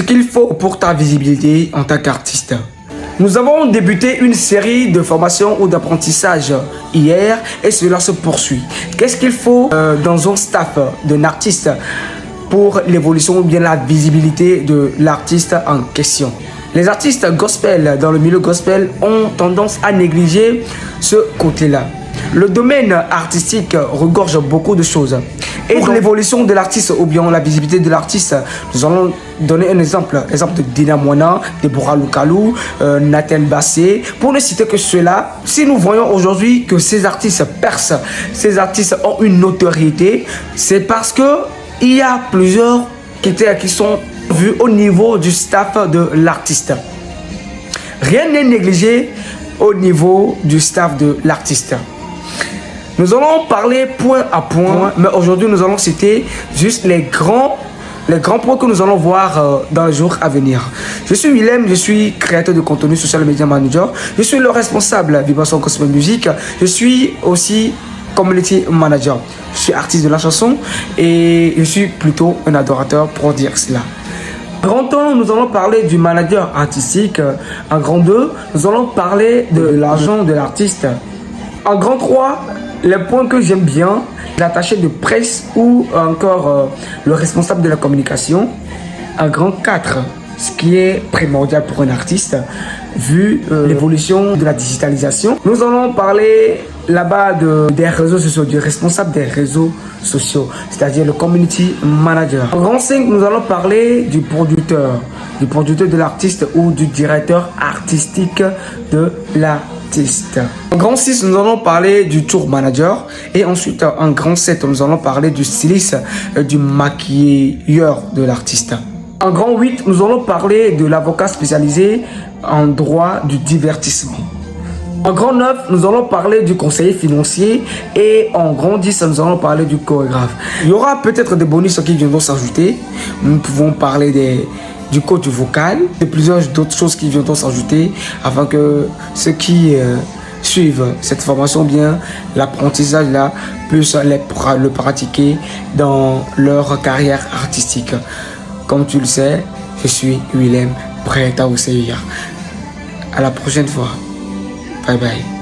qu'il faut pour ta visibilité en tant qu'artiste. Nous avons débuté une série de formations ou d'apprentissage hier et cela se poursuit. Qu'est-ce qu'il faut dans un staff d'un artiste pour l'évolution ou bien la visibilité de l'artiste en question? Les artistes gospel dans le milieu gospel ont tendance à négliger ce côté-là. Le domaine artistique regorge beaucoup de choses. Et pour l'évolution de l'artiste ou bien la visibilité de l'artiste, nous allons donner un exemple. Exemple de Dina Moana, Deborah Lukalou, Nathan Bassé. Pour ne citer que cela, si nous voyons aujourd'hui que ces artistes percent, ces artistes ont une notoriété, c'est parce que il y a plusieurs critères qui sont vus au niveau du staff de l'artiste. Rien n'est négligé au niveau du staff de l'artiste. Nous allons parler point à point, mais aujourd'hui nous allons citer juste les grands points que nous allons voir dans les jours à venir. Je suis Willem, je suis créateur de contenu social media manager. Je suis le responsable Vibration Gospel Music. Je suis aussi community manager. Je suis artiste de la chanson et je suis plutôt un adorateur pour dire cela. En grand 1, nous allons parler du manager artistique. En grand 2, nous allons parler de l'agent de l'artiste. En grand 3, les points que j'aime bien, l'attaché de presse ou encore le responsable de la communication. En grand 4, ce qui est primordial pour un artiste, vu l'évolution de la digitalisation. Nous allons parler là-bas des réseaux sociaux, du responsable des réseaux sociaux, c'est-à-dire le community manager. En grand 5, nous allons parler du producteur de l'artiste ou du directeur artistique de l'artiste. En grand 6, nous allons parler du tour manager et ensuite en grand 7, nous allons parler du styliste, du maquilleur de l'artiste. En grand 8, nous allons parler de l'avocat spécialisé en droit du divertissement. En grand 9, nous allons parler du conseiller financier et en grand 10, nous allons parler du chorégraphe. Il y aura peut-être des bonus qui viendront s'ajouter. Nous pouvons parler du coach vocal, de plusieurs d'autres choses qui viendront s'ajouter afin que ceux qui suivent cette formation, bien l'apprentissage là, puissent le pratiquer dans leur carrière artistique. Comme tu le sais, je suis Willem, prêt à vous servir. À la prochaine fois. Bye bye.